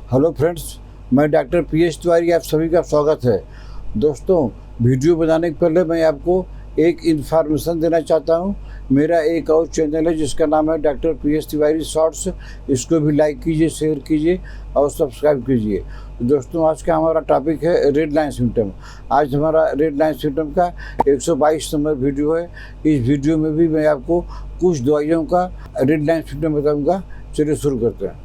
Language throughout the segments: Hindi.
हेलो फ्रेंड्स, मैं डॉक्टर पीएस तिवारी, आप सभी का स्वागत है। दोस्तों, वीडियो बनाने के पहले मैं आपको एक इन्फॉर्मेशन देना चाहता हूं। मेरा एक और चैनल है जिसका नाम है डॉक्टर पीएस तिवारी शॉर्ट्स। इसको भी लाइक कीजिए, शेयर कीजिए और सब्सक्राइब कीजिए। दोस्तों, आज का हमारा टॉपिक है रेड लाइन सिम्टम। आज हमारा रेड लाइन सिम्टम का 122 नंबर वीडियो है। इस वीडियो में भी मैं आपको कुछ दवाइयों का रेड लाइन सिम्टम बताऊँगा। चलिए शुरू करते हैं।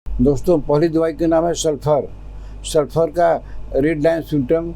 दोस्तों, पहली दवाई का नाम है सल्फ़र। सल्फ़र का रेड लाइन सिम्टम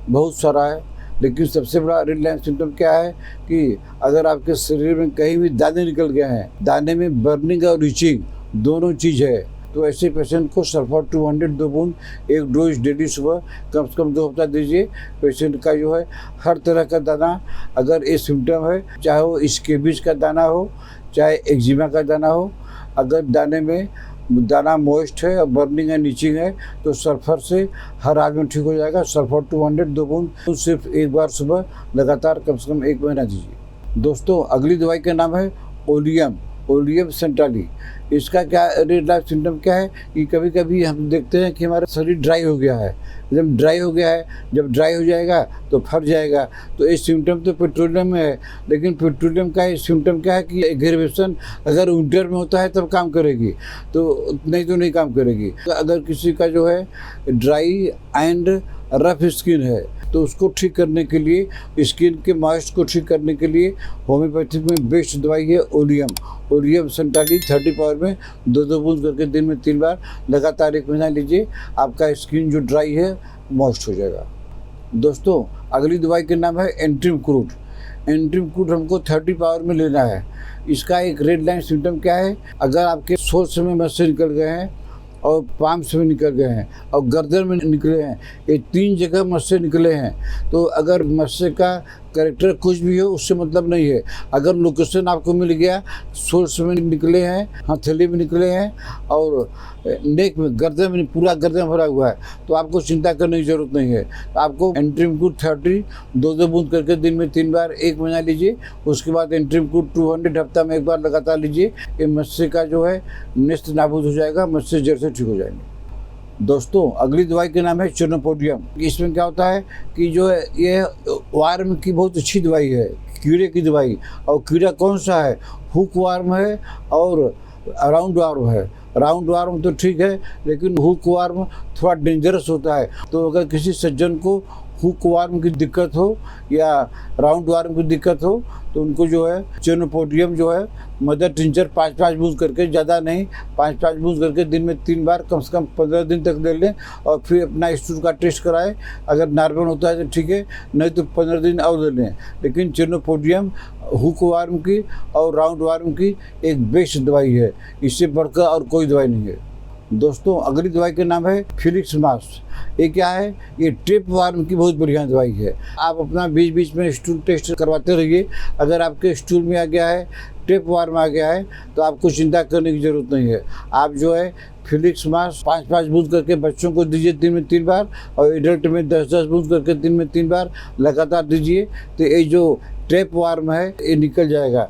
बहुत सारा है, लेकिन सबसे बड़ा रेड लाइन सिम्टम क्या है कि अगर आपके शरीर में कहीं भी दाने निकल गए हैं, दाने में बर्निंग और रीचिंग दोनों चीज़ है, तो ऐसे पेशेंट को सल्फ़र 200 2 बूंद एक डोज डेली सुबह कम से कम 2 हफ्ता दीजिए। पेशेंट का जो है हर तरह का दाना, अगर ये सिम्टम है, चाहे वो स्केबिस का दाना हो, चाहे एक्जिमा का दाना हो, अगर दाने में दाना मॉइस्ट है और बर्निंग है, नीचिंग है, तो सल्फ़र से हर आदमी ठीक हो जाएगा। सल्फ़र 200 2 बूंद सिर्फ एक बार सुबह लगातार कम से कम 1 महीना दीजिए। दोस्तों, अगली दवाई का नाम है ओलियम। ओलियम सेंटाली। इसका क्या रेड लाइन सिम्टम क्या है कि कभी कभी हम देखते हैं कि हमारा शरीर ड्राई हो गया है। जब ड्राई हो गया है, जब ड्राई हो जाएगा तो फट जाएगा। तो ये सिम्टम तो पेट्रोलियम में है, लेकिन पेट्रोलियम का ये सिम्टम क्या है कि एग्रेवेशन अगर विंटर में होता है तब काम करेगी, तो नहीं काम करेगी। तो अगर किसी का जो है ड्राई एंड रफ स्किन है तो उसको ठीक करने के लिए, स्किन के मॉइस्ट को ठीक करने के लिए होम्योपैथिक में बेस्ट दवाई है ओलियम। ओलियम सेंटाली 30 पावर में 2 बूंद करके दिन में 3 बार लगातार 1 महीना लीजिए। आपका स्किन जो ड्राई है मॉइस्ट हो जाएगा। दोस्तों, अगली दवाई का नाम है एंट्रीम क्रूड। एंट्रीम क्रूड हमको 30 पावर में लेना है। इसका एक रेड लाइन सिम्टम क्या है, अगर आपके सोर्स में मस्से निकल गए हैं और पाम्स में निकल गए हैं और गर्दन में निकले हैं, ये 3 जगह मस्से निकले हैं, तो अगर मस्से का कैरेक्टर कुछ भी हो उससे मतलब नहीं है। अगर लोकेशन आपको मिल गया, सोर्स में निकले हैं, हथेली में निकले हैं और नेक में, गर्दन में, पूरा गर्दन भरा हुआ है, तो आपको चिंता करने की ज़रूरत नहीं है। तो आपको एंट्रीम क्रूड 30 2 बूंद करके दिन में 3 बार 1 महीना लीजिए। उसके बाद एंट्रीम क्रूड 200 हफ्ता में 1 बार लगातार लीजिए। ये मस्से का जो है नेस्त नाबूद हो जाएगा, मस्से जड़ से ठीक हो जाएंगे। दोस्तों, अगली दवाई का नाम है चिनोपोडियम। इसमें क्या होता है कि जो है ये वार्म की बहुत अच्छी दवाई है, कीड़े की दवाई। और कीड़ा कौन सा है? हुक वार्म है और राउंड वार्म है। राउंड वार्म तो ठीक है, लेकिन हुक वार्म थोड़ा डेंजरस होता है। तो अगर किसी सज्जन को हुक वार्म की दिक्कत हो या राउंड वार्म की दिक्कत हो तो उनको जो है चिनोपोडियम जो है मदर टिंचर 5-5 बूंद करके, ज़्यादा नहीं, 5-5 बूंद करके दिन में 3 बार कम से कम 15 दिन तक ले लें और फिर अपना स्टूल का टेस्ट कराएं। अगर नॉर्मल होता है तो ठीक है, नहीं तो 15 दिन और ले लें। लेकिन चिनोपोडियम हुक वार्म की और राउंड वार्म की एक बेस्ट दवाई है, इससे बढ़कर और कोई दवाई नहीं है। दोस्तों, अगली दवाई का नाम है फिलिक्स मास्क। ये क्या है? ये टेप वार्म की बहुत बढ़िया दवाई है। आप अपना बीच बीच में स्टूल टेस्ट करवाते रहिए। अगर आपके स्टूल में आ गया है, टेप वार्म आ गया है, तो आपको चिंता करने की ज़रूरत नहीं है। आप जो है फिलिक्स मास्क 5-5 बूंद करके बच्चों को दीजिए दिन में 3 बार, और एडल्ट में 10-10 बूंद करके दिन में 3 बार लगातार दीजिए। तो ये जो टेप वार्म है ये निकल जाएगा।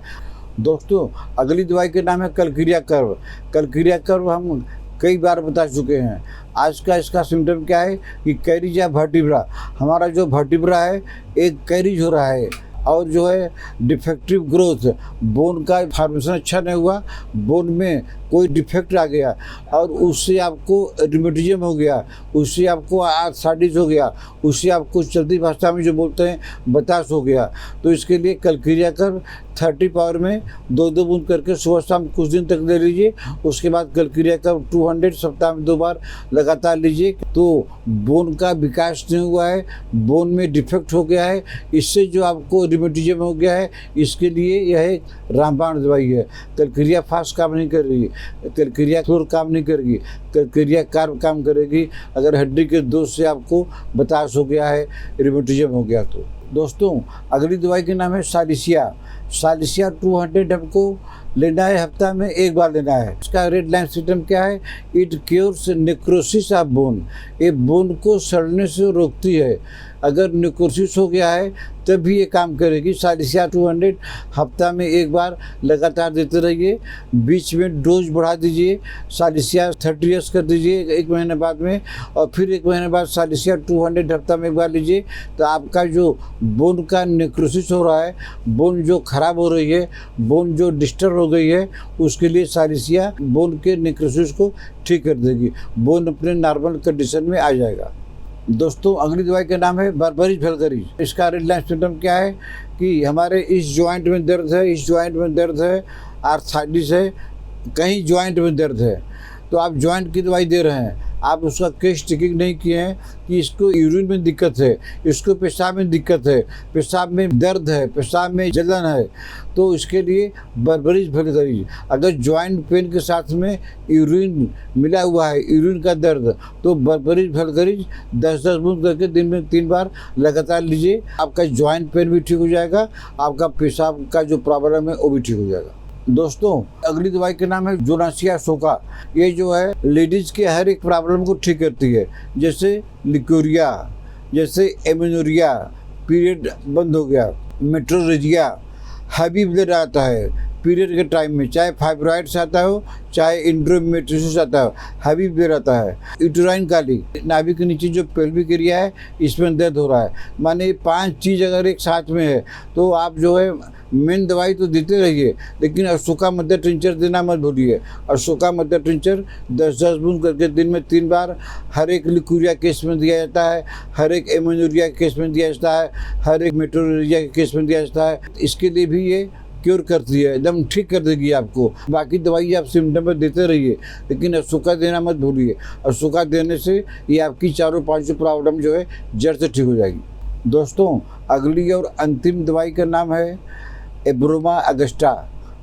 दोस्तों, अगली दवाई का नाम है कलकीरिया कर्व। कलकीरिया कर्व हम कई बार बता चुके हैं। आज का इसका सिम्टम क्या है कि कैरिज या वर्टिब्रा, हमारा जो वर्टिब्रा है एक कैरिज हो रहा है और जो है डिफेक्टिव ग्रोथ, बोन का फॉर्मेशन अच्छा नहीं हुआ, बोन में कोई डिफेक्ट आ गया और उससे आपको रिमेटिज्म हो गया, उससे आपको आर्थराइटिस हो गया, उससे आपको चलती भाषा में जो बोलते हैं बतास हो गया। तो इसके लिए कलकीरिया कर्व 30 पावर में 2 बूंद करके सुबह शाम कुछ दिन तक ले लीजिए। उसके बाद कलकीरिया कर्व 200 सप्ताह में 2 बार लगातार लीजिए। तो बोन का विकास नहीं हुआ है, बोन में डिफेक्ट हो गया है, इससे जो आपको रिमेटिज्म हो गया है, इसके लिए यह एक रामबाण दवाई है। कलकीरिया फास्ट काम नहीं कर रही, कलकीरिया क्लोर काम नहीं करेगी, कलकीरिया कार्ब काम करेगी। अगर हड्डी के दोष से आपको बतास हो गया है, रिमेटिज्म हो गया तो। दोस्तों, अगली दवाई का नाम है सालिसिया। सालिसिया 200 हमको लेना है, हफ्ता में 1 बार लेना है। इसका रेड लाइन सिम्टम क्या है? It cures necrosis of bone. ये बोन को सड़ने से रोकती है। अगर नेक्रोसिस हो गया है तब भी ये काम करेगी। सालिसिया 200 हफ्ता में एक बार लगातार देते रहिए। बीच में डोज बढ़ा दीजिए, सालिसिया 30 कर दीजिए 1 महीने बाद में, और फिर 1 महीने बाद सालिसिया 200 हफ्ता में एक बार लीजिए। तो आपका जो बोन का नेक्रोसिस हो रहा है, बोन जो खराब हो रही है, बोन जो डिस्टर्ब हो गई है, उसके लिए सालिसिया बोन के नेक्रोसिस को ठीक कर देगी। बोन अपने नॉर्मल कंडीशन में आ जाएगा। दोस्तों, अगली दवाई का नाम है बर्बरीज वल्गरिस। इसका रेड लाइन सिम्टम क्या है कि हमारे इस जॉइंट में दर्द है, इस जॉइंट में दर्द है, आर्थराइटिस है, कहीं जॉइंट में दर्द है, तो आप जॉइंट की दवाई दे रहे हैं, आप उसका केस टिकिंग नहीं किए हैं कि इसको यूरिन में दिक्कत है, इसको पेशाब में दिक्कत है, पेशाब में दर्द है, पेशाब में जलन है, तो इसके लिए बर्बरीज वल्गरिस। अगर जॉइंट पेन के साथ में यूरिन मिला हुआ है, यूरिन का दर्द, तो बर्बरीज वल्गरिस 10-10 बूंद करके दिन में 3 बार लगातार लीजिए। आपका जॉइंट पेन भी ठीक हो जाएगा, आपका पेशाब का जो प्रॉब्लम है वो भी ठीक हो जाएगा। दोस्तों, अगली दवाई का नाम है जोनासिया सोका। ये जो है लेडीज़ के हर एक प्रॉब्लम को ठीक करती है, जैसे लिकोरिया, जैसे एमेनोरिया, पीरियड बंद हो गया, मेट्रोरेजिया, हैवी ब्लड आता है पीरियड के टाइम में, चाहे फाइब्रॉइड्स आता हो, चाहे इंड्रोमेट्रियोसिस आता हो, हैवी ब्लड आता है, यूटेराइन काली, नाभि के नीचे जो पेल्विक एरिया है इसमें दर्द हो रहा है। माने 5 चीज़ अगर एक साथ में है तो आप जो है मेन दवाई तो देते रहिए, लेकिन अशोका मध्य टिंचर देना मत भूलिए। अशोका मध्य टिंचर 10-10 बूंद करके दिन में 3 बार हर एक लिकोरिया केस में दिया जाता है, हर एक एमेनोरिया केस में दिया जाता है, हर एक मेट्रोरेजिया के केस में दिया जाता है। इसके लिए भी ये क्योर करती है, एकदम ठीक कर देगी आपको। बाकी दवाई आप सिम्टम पर देते रहिए, लेकिन अशोका देना मत भूलिए। अशोका देने से ये आपकी 4-5 प्रॉब्लम जो है जड़ से ठीक हो जाएगी। दोस्तों, अगली और अंतिम दवाई का नाम है एब्रोमा अगस्टा,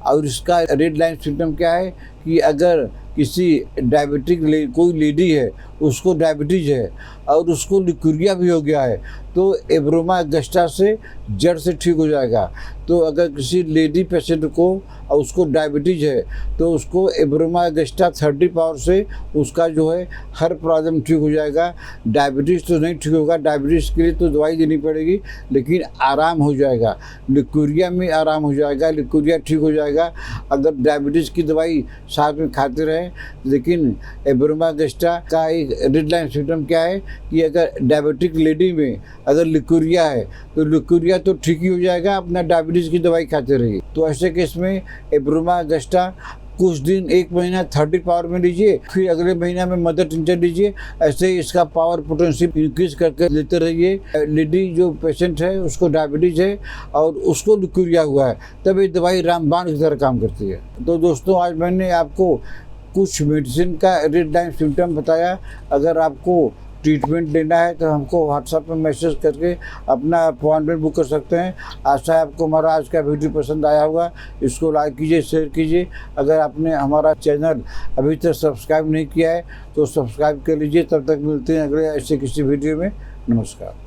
और इसका रेड लाइन सिम्टम क्या है कि अगर किसी डायबिटिक कोई लेडी है, उसको डायबिटीज़ है और उसको लिकोरिया भी हो गया है, तो एब्रोमा अगस्टा से जड़ से ठीक हो जाएगा। तो अगर किसी लेडी पेशेंट को और उसको डायबिटीज़ है तो उसको एब्रोमा अगस्टा 30 पावर से उसका जो है हर प्रॉब्लम ठीक हो जाएगा। डायबिटीज़ तो नहीं ठीक होगा, डायबिटीज़ के लिए तो दवाई देनी पड़ेगी, लेकिन आराम हो जाएगा। लिकोरिया में आराम हो जाएगा, लिकोरिया ठीक हो जाएगा अगर डायबिटीज़ की दवाई साथ में खाते रहें। लेकिन एब्रोमा अगस्टा का एक रेड लाइन सिम्टम क्या है कि अगर डायबिटिक लेडी में अगर लिकोरिया है तो लिकोरिया तो ठीक ही हो जाएगा, अपना डायबिटीज़ की दवाई खाते रहिए। तो ऐसे केस में एब्रोमा अगस्टा कुछ दिन 1 महीना 30 पावर में लीजिए, फिर अगले महीना में मदर टिंचर लीजिए। ऐसे ही इसका पावर पोटेंशियल इंक्रीज करके लेते रहिए। लेडी जो पेशेंट है उसको डायबिटीज़ है और उसको लिकोरिया हुआ है, तब ये दवाई रामबाण की तरह काम करती है। तो दोस्तों, आज मैंने आपको कुछ मेडिसिन का रेड लाइन सिम्टम बताया। अगर आपको ट्रीटमेंट लेना है तो हमको व्हाट्सएप पर मैसेज करके अपना अपॉइंटमेंट बुक कर सकते हैं। आशा है आपको हमारा आज का वीडियो पसंद आया होगा। इसको लाइक कीजिए, शेयर कीजिए। अगर आपने हमारा चैनल अभी तक सब्सक्राइब नहीं किया है तो सब्सक्राइब कर लीजिए। तब तक मिलते हैं अगले ऐसे किसी वीडियो में। नमस्कार।